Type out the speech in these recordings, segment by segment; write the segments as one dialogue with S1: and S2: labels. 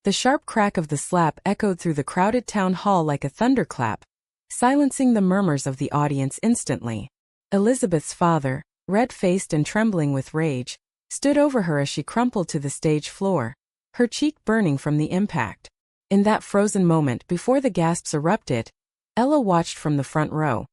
S1: The sharp crack of the slap echoed through the crowded town hall like a thunderclap, silencing the murmurs of the audience instantly. Elizabeth's father, red-faced and trembling with rage, stood over her as she crumpled to the stage floor, her cheek burning from the impact. In that frozen moment before the gasps erupted, Ella watched from the front row,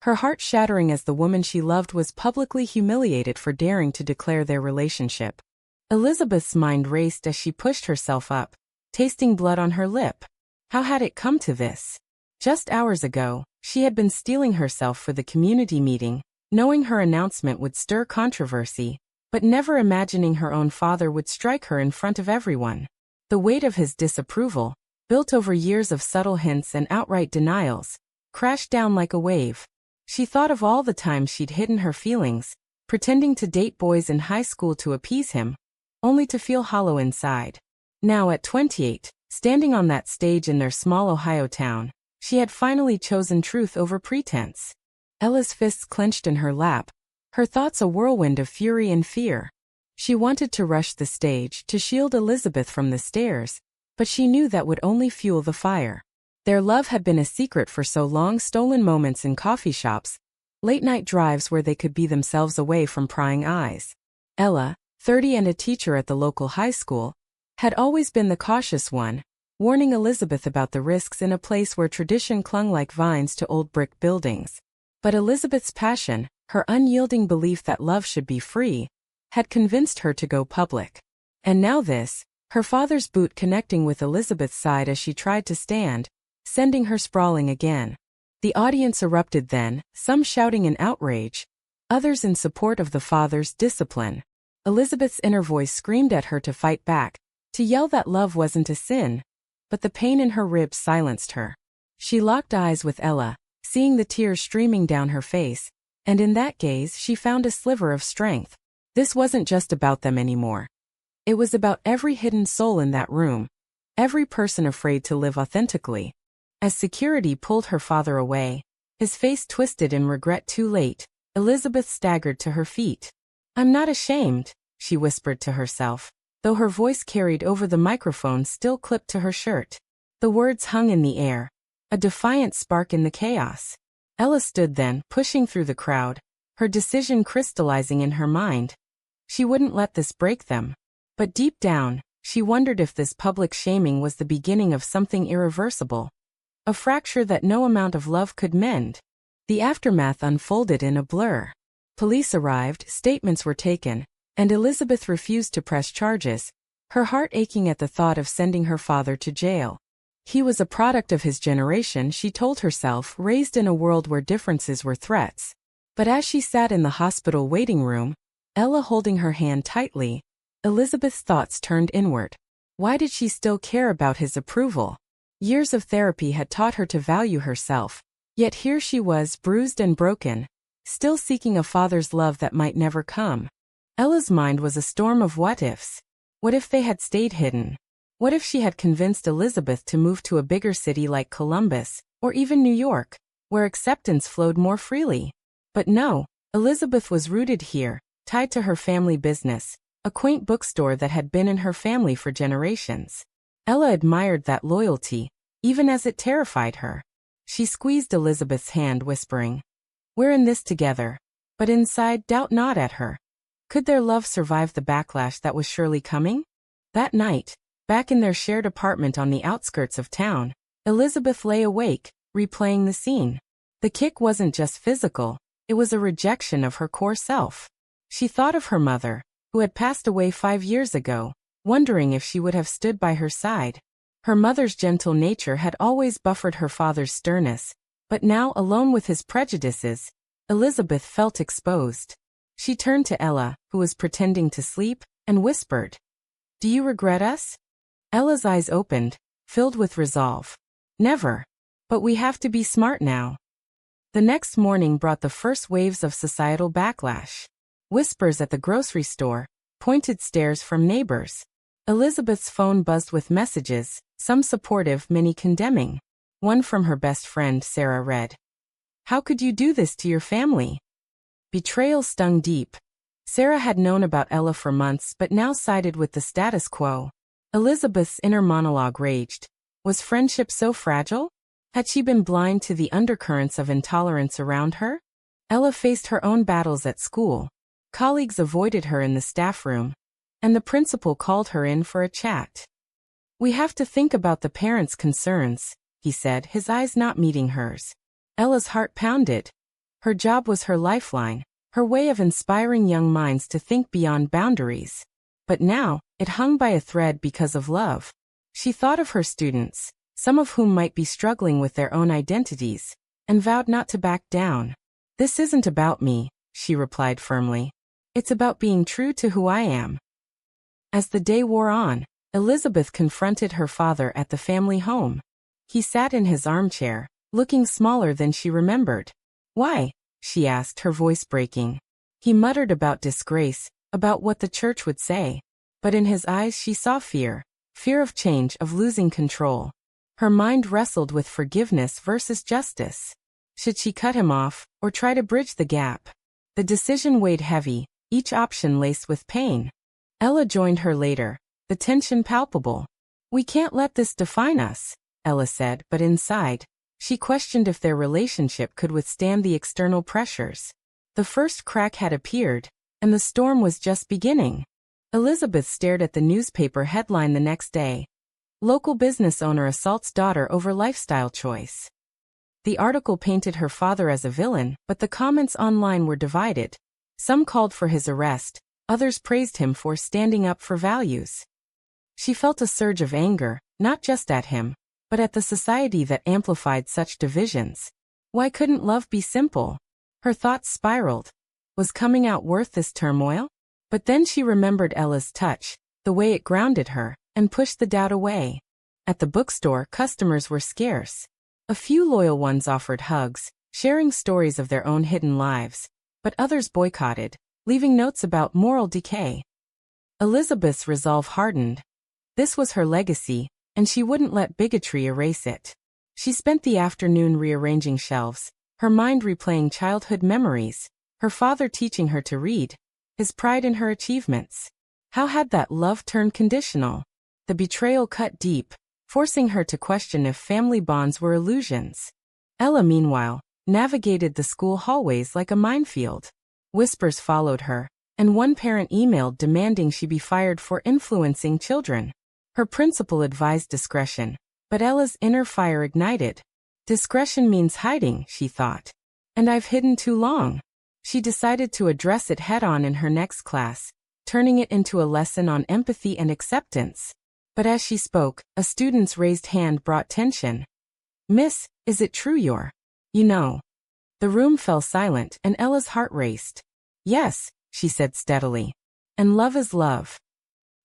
S1: her heart shattering as the woman she loved was publicly humiliated for daring to declare their relationship. Elizabeth's mind raced as she pushed herself up, tasting blood on her lip. How had it come to this? Just hours ago, she had been steeling herself for the community meeting, knowing her announcement would stir controversy, but never imagining her own father would strike her in front of everyone. The weight of his disapproval, built over years of subtle hints and outright denials, crashed down like a wave. She thought of all the times she'd hidden her feelings, pretending to date boys in high school to appease him, only to feel hollow inside. Now at 28, standing on that stage in their small Ohio town, she had finally chosen truth over pretense. Ella's fists clenched in her lap, her thoughts a whirlwind of fury and fear. She wanted to rush the stage to shield Elizabeth from the stares, but she knew that would only fuel the fire. Their love had been a secret for so long, stolen moments in coffee shops, late-night drives where they could be themselves away from prying eyes. Ella, 30 and a teacher at the local high school, had always been the cautious one, warning Elizabeth about the risks in a place where tradition clung like vines to old brick buildings. But Elizabeth's passion, her unyielding belief that love should be free, had convinced her to go public. And now this, her father's boot connecting with Elizabeth's side as she tried to stand, sending her sprawling again. The audience erupted then, some shouting in outrage, others in support of the father's discipline. Elizabeth's inner voice screamed at her to fight back, to yell that love wasn't a sin, but the pain in her ribs silenced her. She locked eyes with Ella, seeing the tears streaming down her face, and in that gaze she found a sliver of strength. This wasn't just about them anymore. It was about every hidden soul in that room, every person afraid to live authentically. As security pulled her father away, his face twisted in regret too late, Elizabeth staggered to her feet. "I'm not ashamed," she whispered to herself, though her voice carried over the microphone still clipped to her shirt. The words hung in the air, a defiant spark in the chaos. Ella stood then, pushing through the crowd, her decision crystallizing in her mind. She wouldn't let this break them. But deep down, she wondered if this public shaming was the beginning of something irreversible. A fracture that no amount of love could mend. The aftermath unfolded in a blur. Police arrived, statements were taken, and Elizabeth refused to press charges, her heart aching at the thought of sending her father to jail. He was a product of his generation, she told herself, raised in a world where differences were threats. But as she sat in the hospital waiting room, Ella holding her hand tightly, Elizabeth's thoughts turned inward. Why did she still care about his approval? Years of therapy had taught her to value herself, yet here she was, bruised and broken, still seeking a father's love that might never come. Ella's mind was a storm of what-ifs. What if they had stayed hidden? What if she had convinced Elizabeth to move to a bigger city like Columbus, or even New York, where acceptance flowed more freely? But no, Elizabeth was rooted here, tied to her family business, a quaint bookstore that had been in her family for generations. Ella admired that loyalty, even as it terrified her. She squeezed Elizabeth's hand, whispering, "We're in this together," but inside doubt gnawed at her. Could their love survive the backlash that was surely coming? That night, back in their shared apartment on the outskirts of town, Elizabeth lay awake, replaying the scene. The kick wasn't just physical, it was a rejection of her core self. She thought of her mother, who had passed away 5 years ago, wondering if she would have stood by her side. Her mother's gentle nature had always buffered her father's sternness, but now, alone with his prejudices, Elizabeth felt exposed. She turned to Ella, who was pretending to sleep, and whispered, "Do you regret us?" Ella's eyes opened, filled with resolve. "Never. But we have to be smart now." The next morning brought the first waves of societal backlash. Whispers at the grocery store, pointed stares from neighbors. Elizabeth's phone buzzed with messages, some supportive, many condemning. One from her best friend Sarah read, "How could you do this to your family?" Betrayal stung deep. Sarah had known about Ella for months but now sided with the status quo. Elizabeth's inner monologue raged. Was friendship so fragile? Had she been blind to the undercurrents of intolerance around her? Ella faced her own battles at school. Colleagues avoided her in the staff room, and the principal called her in for a chat. "We have to think about the parents' concerns," he said, his eyes not meeting hers. Ella's heart pounded. Her job was her lifeline, her way of inspiring young minds to think beyond boundaries. But now, it hung by a thread because of love. She thought of her students, some of whom might be struggling with their own identities, and vowed not to back down. "This isn't about me," she replied firmly. "It's about being true to who I am." As the day wore on, Elizabeth confronted her father at the family home. He sat in his armchair, looking smaller than she remembered. "Why?" she asked, her voice breaking. He muttered about disgrace, about what the church would say. But in his eyes she saw fear. Fear of change, of losing control. Her mind wrestled with forgiveness versus justice. Should she cut him off, or try to bridge the gap? The decision weighed heavy, each option laced with pain. Ella joined her later, the tension palpable. "We can't let this define us," Ella said, but inside, she questioned if their relationship could withstand the external pressures. The first crack had appeared, and the storm was just beginning. Elizabeth stared at the newspaper headline the next day. "Local business owner assaults daughter over lifestyle choice." The article painted her father as a villain, but the comments online were divided. Some called for his arrest, others praised him for standing up for values. She felt a surge of anger, not just at him, but at the society that amplified such divisions. Why couldn't love be simple? Her thoughts spiraled. Was coming out worth this turmoil? But then she remembered Ella's touch, the way it grounded her, and pushed the doubt away. At the bookstore, customers were scarce. A few loyal ones offered hugs, sharing stories of their own hidden lives, but others boycotted, leaving notes about moral decay. Elizabeth's resolve hardened. This was her legacy, and she wouldn't let bigotry erase it. She spent the afternoon rearranging shelves, her mind replaying childhood memories, her father teaching her to read, his pride in her achievements. How had that love turned conditional? The betrayal cut deep, forcing her to question if family bonds were illusions. Ella, meanwhile, navigated the school hallways like a minefield. Whispers followed her, and one parent emailed demanding she be fired for influencing children. Her principal advised discretion, but Ella's inner fire ignited. Discretion means hiding, she thought. And I've hidden too long. She decided to address it head-on in her next class, turning it into a lesson on empathy and acceptance. But as she spoke, a student's raised hand brought tension. "Miss, is it true you're, you know?" The room fell silent, and Ella's heart raced. "Yes," she said steadily. "And love is love."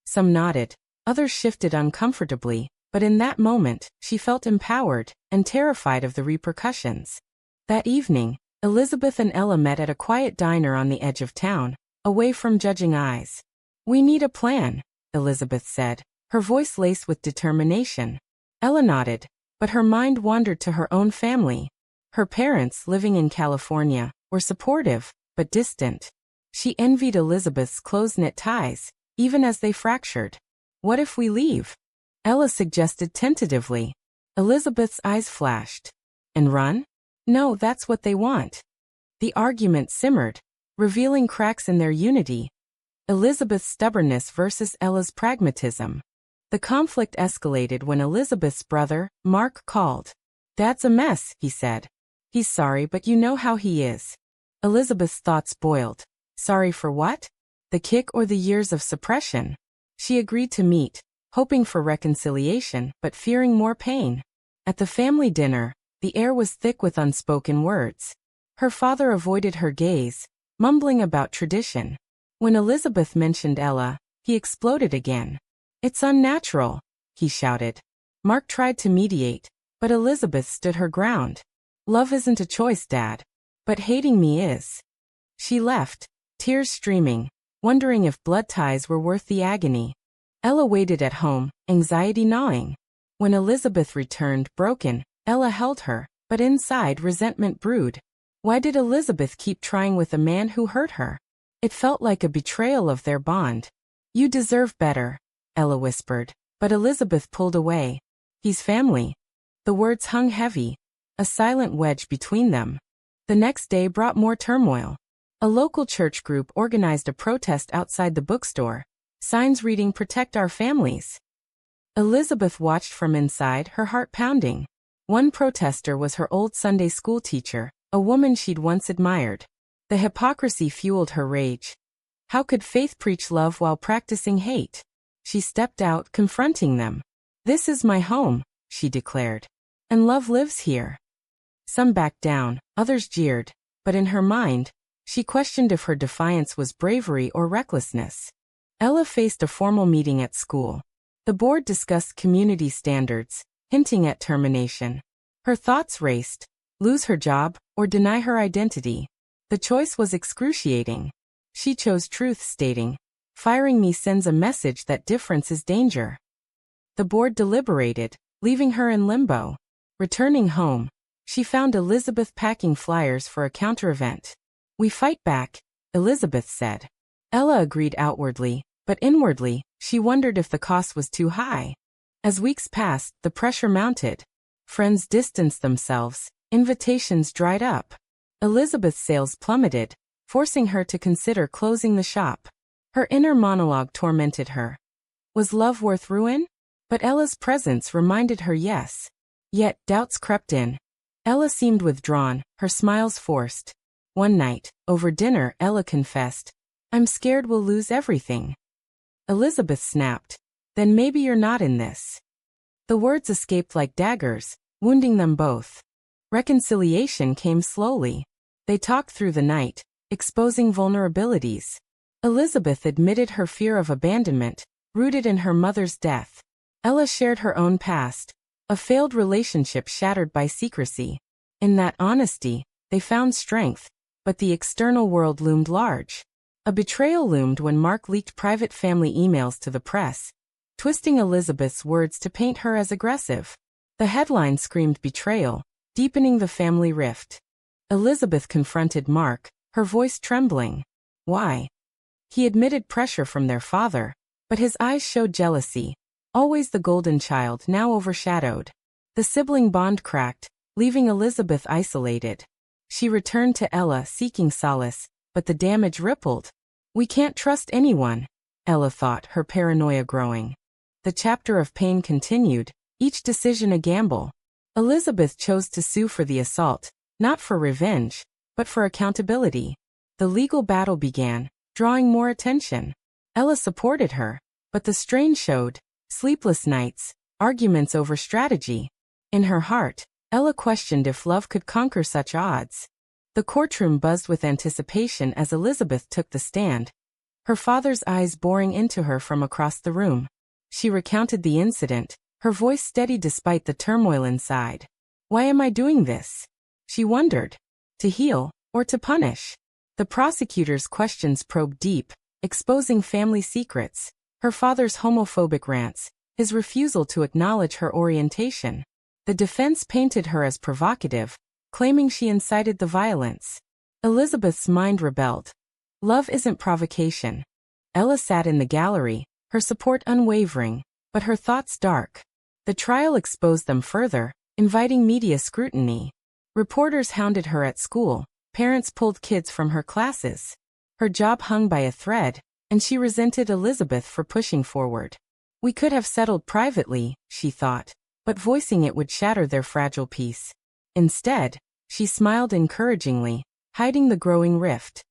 S1: Some nodded, others shifted uncomfortably, but in that moment, she felt empowered and terrified of the repercussions. That evening, Elizabeth and Ella met at a quiet diner on the edge of town, away from judging eyes. "We need a plan," Elizabeth said, her voice laced with determination. Ella nodded, but her mind wandered to her own family. Her parents, living in California, were supportive, but distant. She envied Elizabeth's close-knit ties, even as they fractured. "What if we leave?" Ella suggested tentatively. Elizabeth's eyes flashed. "And run? No, that's what they want." The argument simmered, revealing cracks in their unity. Elizabeth's stubbornness versus Ella's pragmatism. The conflict escalated when Elizabeth's brother, Mark, called. "Dad's a mess," he said. "He's sorry, but you know how he is." Elizabeth's thoughts boiled. Sorry for what? The kick or the years of suppression? She agreed to meet, hoping for reconciliation, but fearing more pain. At the family dinner, the air was thick with unspoken words. Her father avoided her gaze, mumbling about tradition. When Elizabeth mentioned Ella, he exploded again. "It's unnatural," he shouted. Mark tried to mediate, but Elizabeth stood her ground. "Love isn't a choice, Dad. But hating me is." She left, tears streaming, wondering if blood ties were worth the agony. Ella waited at home, anxiety gnawing. When Elizabeth returned, broken, Ella held her, but inside resentment brewed. Why did Elizabeth keep trying with a man who hurt her? It felt like a betrayal of their bond. "You deserve better," Ella whispered. But Elizabeth pulled away. He's family. The words hung heavy, a silent wedge between them. The next day brought more turmoil. A local church group organized a protest outside the bookstore, signs reading "Protect Our Families." Elizabeth watched from inside, her heart pounding. One protester was her old Sunday school teacher, a woman she'd once admired. The hypocrisy fueled her rage. How could faith preach love while practicing hate? She stepped out, confronting them. "This is my home," she declared. "And love lives here." Some backed down, others jeered, but in her mind, she questioned if her defiance was bravery or recklessness. Ella faced a formal meeting at school. The board discussed community standards, hinting at termination. Her thoughts raced: lose her job or deny her identity. The choice was excruciating. She chose truth, stating, "Firing me sends a message that difference is danger." The board deliberated, leaving her in limbo. Returning home, she found Elizabeth packing flyers for a counter-event. "We fight back," Elizabeth said. Ella agreed outwardly, but inwardly, she wondered if the cost was too high. As weeks passed, the pressure mounted. Friends distanced themselves, invitations dried up. Elizabeth's sales plummeted, forcing her to consider closing the shop. Her inner monologue tormented her. Was love worth ruin? But Ella's presence reminded her yes. Yet doubts crept in. Ella seemed withdrawn, her smiles forced. One night, over dinner, Ella confessed, "I'm scared we'll lose everything." Elizabeth snapped, "Then maybe you're not in this." The words escaped like daggers, wounding them both. Reconciliation came slowly. They talked through the night, exposing vulnerabilities. Elizabeth admitted her fear of abandonment, rooted in her mother's death. Ella shared her own past, a failed relationship shattered by secrecy. In that honesty, they found strength, but the external world loomed large. A betrayal loomed when Mark leaked private family emails to the press, twisting Elizabeth's words to paint her as aggressive. The headline screamed betrayal, deepening the family rift. Elizabeth confronted Mark, her voice trembling. Why? He admitted pressure from their father, but his eyes showed jealousy, always the golden child now overshadowed. The sibling bond cracked, leaving Elizabeth isolated. She returned to Ella seeking solace, but the damage rippled. "We can't trust anyone," Ella thought, her paranoia growing. The chapter of pain continued, each decision a gamble. Elizabeth chose to sue for the assault, not for revenge, but for accountability. The legal battle began, drawing more attention. Ella supported her, but the strain showed: sleepless nights, arguments over strategy. In her heart, Ella questioned if love could conquer such odds. The courtroom buzzed with anticipation as Elizabeth took the stand, her father's eyes boring into her from across the room. She recounted the incident, her voice steady despite the turmoil inside. "Why am I doing this?" she wondered. To heal, or to punish? The prosecutor's questions probed deep, exposing family secrets, her father's homophobic rants, his refusal to acknowledge her orientation. The defense painted her as provocative, claiming she incited the violence. Elizabeth's mind rebelled. Love isn't provocation. Ella sat in the gallery, her support unwavering, but her thoughts dark. The trial exposed them further, inviting media scrutiny. Reporters hounded her at school, parents pulled kids from her classes. Her job hung by a thread, and she resented Elizabeth for pushing forward. We could have settled privately, she thought, but voicing it would shatter their fragile peace. Instead, she smiled encouragingly, hiding the growing rift.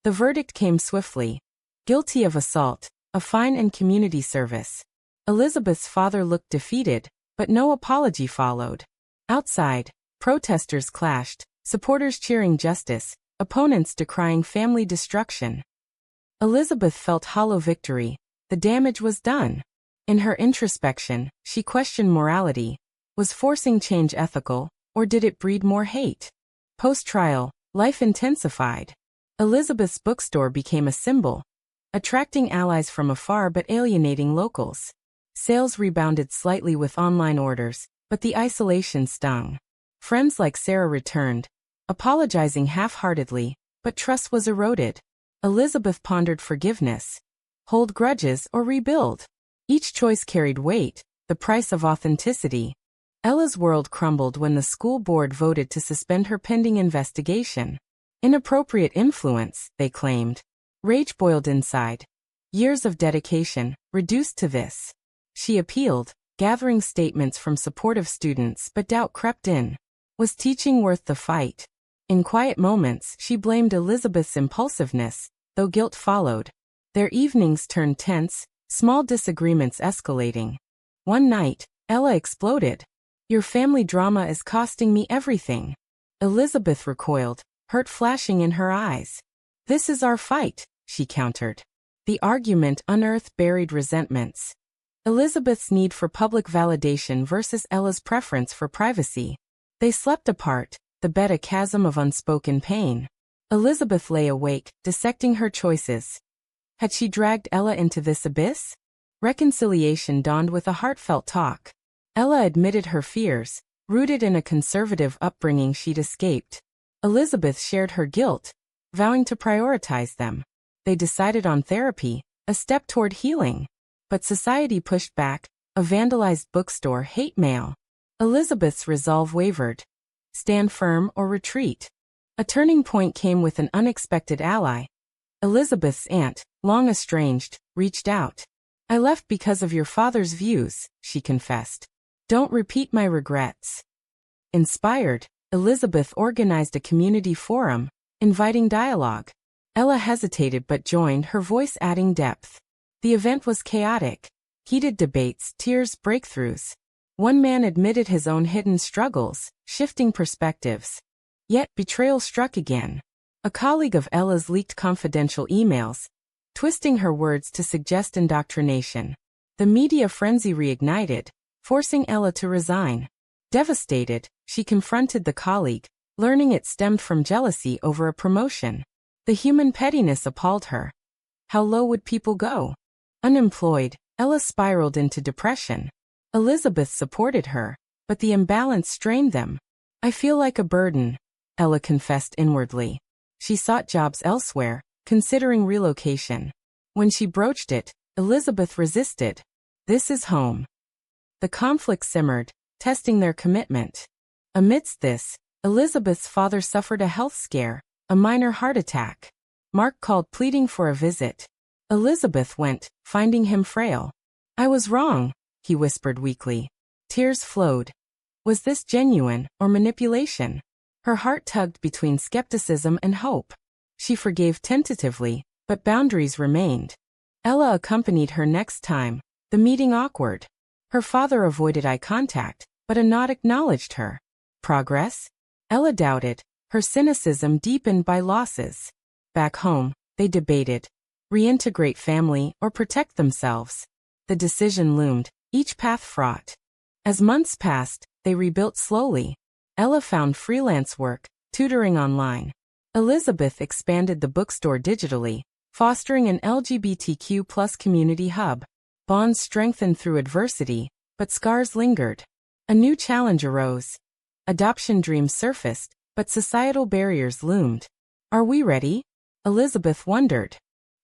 S1: The verdict came swiftly. Guilty of assault, a fine and community service. Elizabeth's father looked defeated, but no apology followed. Outside, protesters clashed, supporters cheering justice, opponents decrying family destruction. Elizabeth felt hollow victory. The damage was done. In her introspection, she questioned morality. Was forcing change ethical, or did it breed more hate? Post-trial, life intensified. Elizabeth's bookstore became a symbol, attracting allies from afar but alienating locals. Sales rebounded slightly with online orders, but the isolation stung. Friends like Sarah returned, apologizing half-heartedly, but trust was eroded. Elizabeth pondered forgiveness. Hold grudges or rebuild? Each choice carried weight, the price of authenticity. Ella's world crumbled when the school board voted to suspend her pending investigation. Inappropriate influence, they claimed. Rage boiled inside. Years of dedication, reduced to this. She appealed, gathering statements from supportive students, but doubt crept in. Was teaching worth the fight? In quiet moments, she blamed Elizabeth's impulsiveness, though guilt followed. Their evenings turned tense, small disagreements escalating. One night, Ella exploded. "Your family drama is costing me everything." Elizabeth recoiled, hurt flashing in her eyes. "This is our fight," she countered. The argument unearthed buried resentments. Elizabeth's need for public validation versus Ella's preference for privacy. They slept apart, the bed a chasm of unspoken pain. Elizabeth lay awake, dissecting her choices. Had she dragged Ella into this abyss? Reconciliation dawned with a heartfelt talk. Ella admitted her fears, rooted in a conservative upbringing she'd escaped. Elizabeth shared her guilt, vowing to prioritize them. They decided on therapy, a step toward healing. But society pushed back, a vandalized bookstore, hate mail. Elizabeth's resolve wavered. Stand firm or retreat. A turning point came with an unexpected ally. Elizabeth's aunt, long estranged, reached out. "I left because of your father's views," she confessed. "Don't repeat my regrets." Inspired, Elizabeth organized a community forum, inviting dialogue. Ella hesitated but joined, her voice adding depth. The event was chaotic. Heated debates, tears, breakthroughs. One man admitted his own hidden struggles, shifting perspectives. Yet, betrayal struck again. A colleague of Ella's leaked confidential emails, twisting her words to suggest indoctrination. The media frenzy reignited, forcing Ella to resign. Devastated, she confronted the colleague, learning it stemmed from jealousy over a promotion. The human pettiness appalled her. How low would people go? Unemployed, Ella spiraled into depression. Elizabeth supported her, but the imbalance strained them. "I feel like a burden," Ella confessed inwardly. She sought jobs elsewhere, considering relocation. When she broached it, Elizabeth resisted. "This is home." The conflict simmered, testing their commitment. Amidst this, Elizabeth's father suffered a health scare, a minor heart attack. Mark called pleading for a visit. Elizabeth went, finding him frail. "I was wrong," he whispered weakly. Tears flowed. Was this genuine or manipulation? Her heart tugged between skepticism and hope. She forgave tentatively, but boundaries remained. Ella accompanied her next time, the meeting awkward. Her father avoided eye contact, but a nod acknowledged her. Progress? Ella doubted, her cynicism deepened by losses. Back home, they debated. Reintegrate family or protect themselves. The decision loomed, each path fraught. As months passed, they rebuilt slowly. Ella found freelance work, tutoring online. Elizabeth expanded the bookstore digitally, fostering an LGBTQ+ community hub. Bonds strengthened through adversity, but scars lingered. A new challenge arose. Adoption dreams surfaced, but societal barriers loomed. Are we ready? Elizabeth wondered.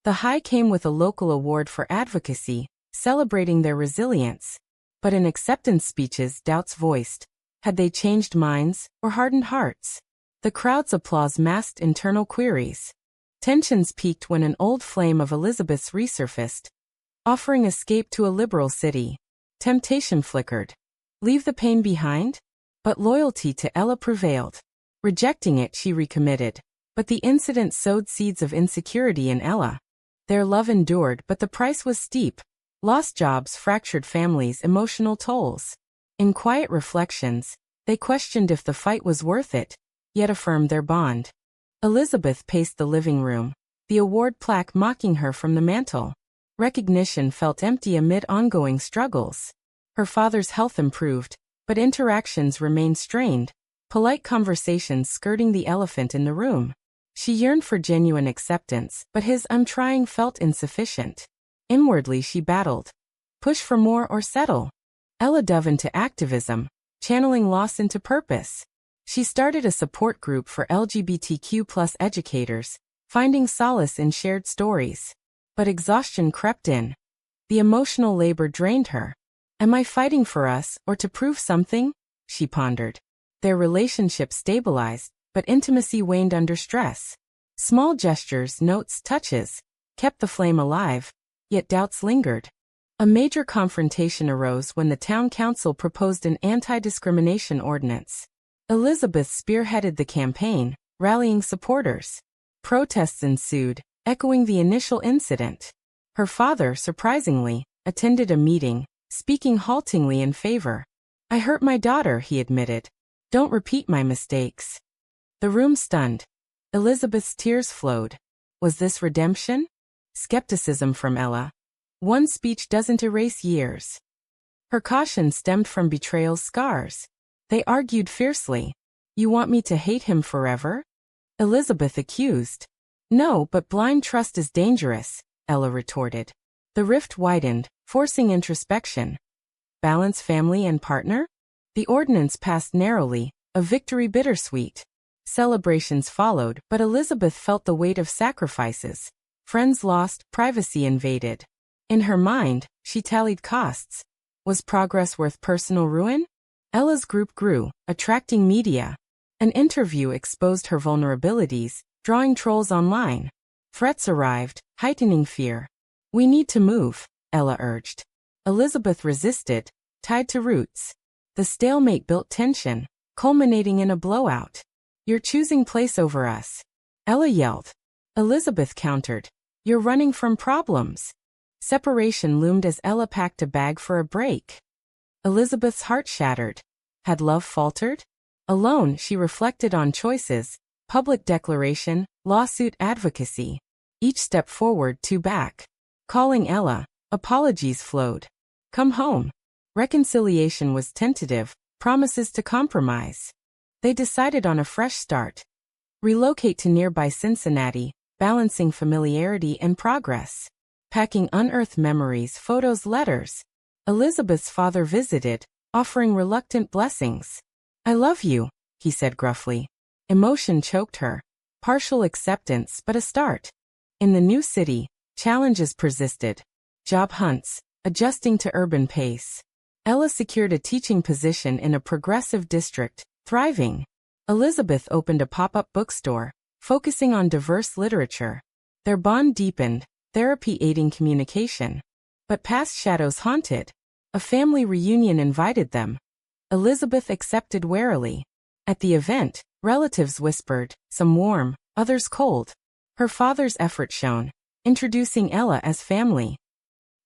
S1: The high came with a local award for advocacy, celebrating their resilience. But in acceptance speeches, doubts voiced. Had they changed minds or hardened hearts? The crowd's applause masked internal queries. Tensions peaked when an old flame of Elizabeth's resurfaced, offering escape to a liberal city. Temptation flickered. Leave the pain behind? But loyalty to Ella prevailed. Rejecting it, she recommitted. But the incident sowed seeds of insecurity in Ella. Their love endured, but the price was steep. Lost jobs, fractured families, emotional tolls. In quiet reflections, they questioned if the fight was worth it, yet affirmed their bond. Elizabeth paced the living room, the award plaque mocking her from the mantel. Recognition felt empty amid ongoing struggles. Her father's health improved, but interactions remained strained, polite conversations skirting the elephant in the room. She yearned for genuine acceptance, but his "I'm trying" felt insufficient. Inwardly she battled. Push for more or settle? Ella dove into activism, channeling loss into purpose. She started a support group for LGBTQ+ educators, finding solace in shared stories. But exhaustion crept in. The emotional labor drained her. Am I fighting for us or to prove something? She pondered. Their relationship stabilized, but intimacy waned under stress. Small gestures, notes, touches kept the flame alive, yet doubts lingered. A major confrontation arose when the town council proposed an anti-discrimination ordinance. Elizabeth spearheaded the campaign, rallying supporters. Protests ensued, echoing the initial incident. Her father, surprisingly, attended a meeting, speaking haltingly in favor. I hurt my daughter, he admitted. Don't repeat my mistakes. The room stunned. Elizabeth's tears flowed. Was this redemption? Skepticism from Ella. One speech doesn't erase years. Her caution stemmed from betrayal's scars. They argued fiercely. You want me to hate him forever? Elizabeth accused. No, but blind trust is dangerous, Ella retorted. The rift widened, forcing introspection. Balance family and partner? The ordinance passed narrowly, a victory bittersweet. Celebrations followed, but Elizabeth felt the weight of sacrifices. Friends lost, privacy invaded. In her mind, she tallied costs. Was progress worth personal ruin? Ella's group grew, attracting media. An interview exposed her vulnerabilities, drawing trolls online. Threats arrived, heightening fear. We need to move, Ella urged. Elizabeth resisted, tied to roots. The stalemate built tension, culminating in a blowout. You're choosing place over us. Ella yelled. Elizabeth countered. You're running from problems. Separation loomed as Ella packed a bag for a break. Elizabeth's heart shattered. Had love faltered? Alone, she reflected on choices, public declaration, lawsuit advocacy. Each step forward, two back. Calling Ella, apologies flowed. Come home. Reconciliation was tentative, promises to compromise. They decided on a fresh start. Relocate to nearby Cincinnati, balancing familiarity and progress. Packing unearthed memories, photos, letters. Elizabeth's father visited, offering reluctant blessings. I love you, he said gruffly. Emotion choked her. Partial acceptance, but a start. In the new city, challenges persisted. Job hunts, adjusting to urban pace. Ella secured a teaching position in a progressive district, thriving. Elizabeth opened a pop-up bookstore, focusing on diverse literature. Their bond deepened, therapy aiding communication. But past shadows haunted. A family reunion invited them. Elizabeth accepted warily. At the event, relatives whispered, some warm, others cold. Her father's effort shone, introducing Ella as family.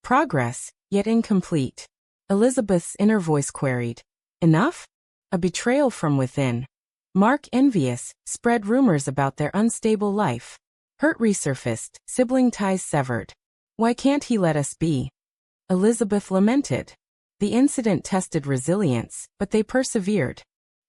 S1: Progress, yet incomplete. Elizabeth's inner voice queried. Enough? A betrayal from within. Mark, envious, spread rumors about their unstable life. Hurt resurfaced, sibling ties severed. Why can't he let us be? Elizabeth lamented. The incident tested resilience, but they persevered.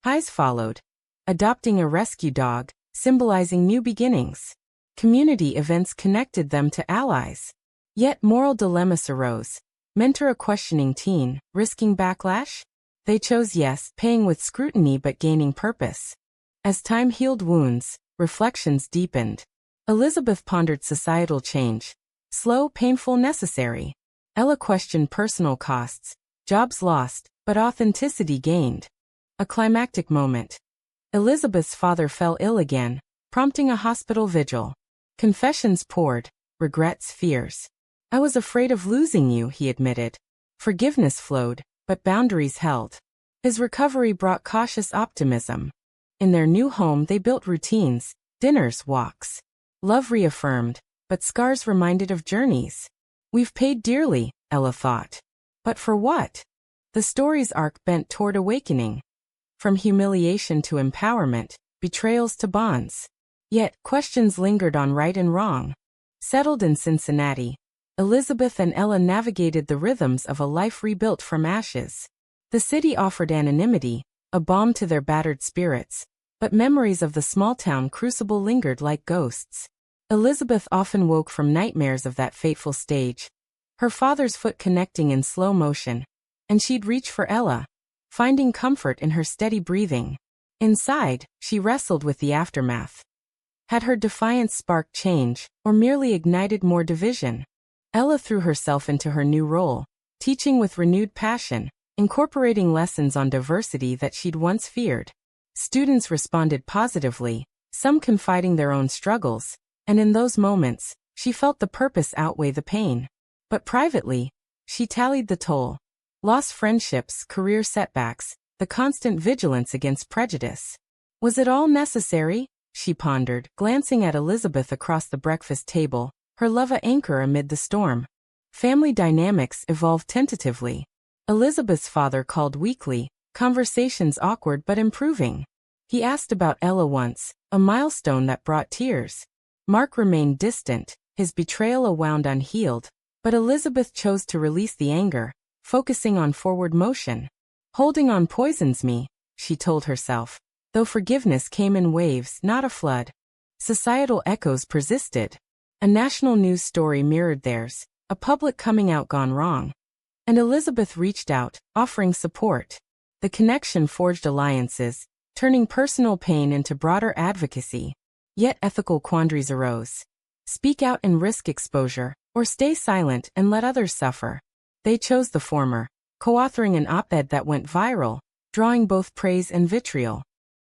S1: Highs followed. Adopting a rescue dog, symbolizing new beginnings. Community events connected them to allies. Yet moral dilemmas arose. Mentor a questioning teen, risking backlash? They chose yes, paying with scrutiny but gaining purpose. As time healed wounds, reflections deepened. Elizabeth pondered societal change. Slow, painful, necessary. Ella questioned personal costs. Jobs lost, but authenticity gained. A climactic moment. Elizabeth's father fell ill again, prompting a hospital vigil. Confessions poured, regrets, fears. I was afraid of losing you, he admitted. Forgiveness flowed, but boundaries held. His recovery brought cautious optimism. In their new home they built routines, dinners, walks. Love reaffirmed, but scars reminded of journeys. We've paid dearly, Ella thought. But for what? The story's arc bent toward awakening. From humiliation to empowerment, betrayals to bonds. Yet, questions lingered on right and wrong. Settled in Cincinnati, Elizabeth and Ella navigated the rhythms of a life rebuilt from ashes. The city offered anonymity, a balm to their battered spirits, but memories of the small-town crucible lingered like ghosts. Elizabeth often woke from nightmares of that fateful stage. Her father's foot connecting in slow motion, and she'd reach for Ella, finding comfort in her steady breathing. Inside, she wrestled with the aftermath. Had her defiance sparked change, or merely ignited more division? Ella threw herself into her new role, teaching with renewed passion, incorporating lessons on diversity that she'd once feared. Students responded positively, some confiding their own struggles, and in those moments, she felt the purpose outweigh the pain. But privately, she tallied the toll. Lost friendships, career setbacks, the constant vigilance against prejudice. Was it all necessary? She pondered, glancing at Elizabeth across the breakfast table, her love a anchor amid the storm. Family dynamics evolved tentatively. Elizabeth's father called weekly, conversations awkward but improving. He asked about Ella once, a milestone that brought tears. Mark remained distant, his betrayal a wound unhealed, but Elizabeth chose to release the anger, focusing on forward motion. Holding on poisons me, she told herself, though forgiveness came in waves, not a flood. Societal echoes persisted. A national news story mirrored theirs, a public coming out gone wrong. And Elizabeth reached out, offering support. The connection forged alliances, turning personal pain into broader advocacy. Yet ethical quandaries arose. Speak out and risk exposure, or stay silent and let others suffer. They chose the former, co-authoring an op-ed that went viral, drawing both praise and vitriol.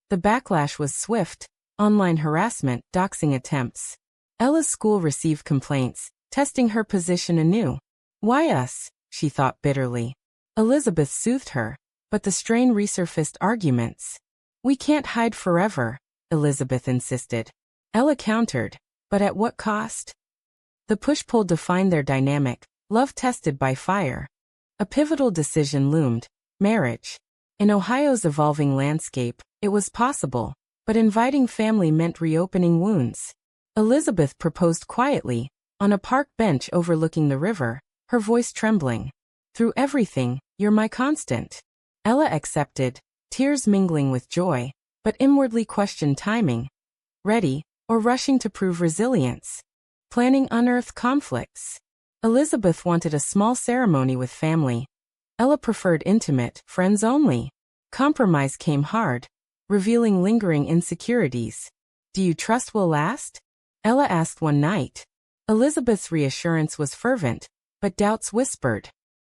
S1: The backlash was swift: online harassment, doxing attempts. Ella's school received complaints, testing her position anew. Why us? She thought bitterly. Elizabeth soothed her, but the strain resurfaced arguments. We can't hide forever, Elizabeth insisted. Ella countered, but at what cost? The push-pull defined their dynamic, love tested by fire. A pivotal decision loomed: marriage. In Ohio's evolving landscape, it was possible, but inviting family meant reopening wounds. Elizabeth proposed quietly, on a park bench overlooking the river, her voice trembling. Through everything, you're my constant. Ella accepted, tears mingling with joy, but inwardly questioned timing. Ready, or rushing to prove resilience? Planning unearthed conflicts. Elizabeth wanted a small ceremony with family. Ella preferred intimate, friends only. Compromise came hard, revealing lingering insecurities. Do you trust we'll last? Ella asked one night. Elizabeth's reassurance was fervent, but doubts whispered.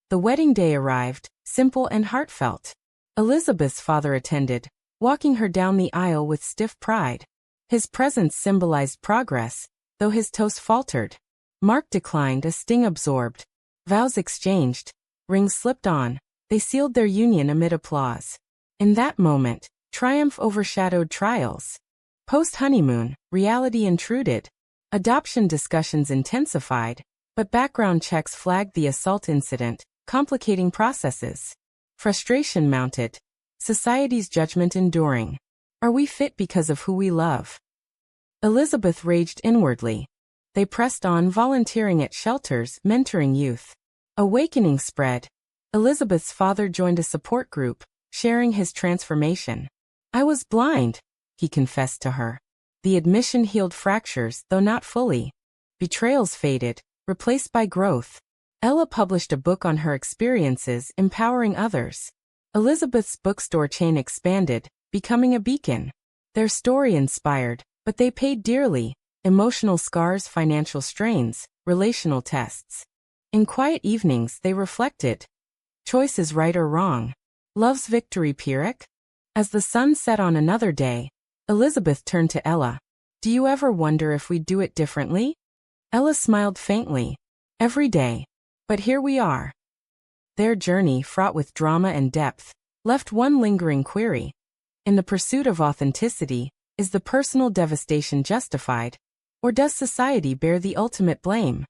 S1: The wedding day arrived, simple and heartfelt. Elizabeth's father attended, walking her down the aisle with stiff pride. His presence symbolized progress, though his toast faltered. Mark declined, a sting absorbed. Vows exchanged, rings slipped on. They sealed their union amid applause. In that moment, triumph overshadowed trials. Post-honeymoon, reality intruded. Adoption discussions intensified, but background checks flagged the assault incident, complicating processes. Frustration mounted. Society's judgment enduring. Are we fit because of who we love? Elizabeth raged inwardly. They pressed on, volunteering at shelters, mentoring youth. Awakening spread. Elizabeth's father joined a support group, sharing his transformation. I was blind, he confessed to her. The admission healed fractures, though not fully. Betrayals faded, replaced by growth. Ella published a book on her experiences, empowering others. Elizabeth's bookstore chain expanded, becoming a beacon. Their story inspired, but they paid dearly: emotional scars, financial strains, relational tests. In quiet evenings they reflected. Choice is right or wrong. Love's victory Pyrrhic? As the sun set on another day, Elizabeth turned to Ella. Do you ever wonder if we'd do it differently? Ella smiled faintly. Every day. But here we are. Their journey, fraught with drama and depth, left one lingering query. In the pursuit of authenticity, is the personal devastation justified, or does society bear the ultimate blame?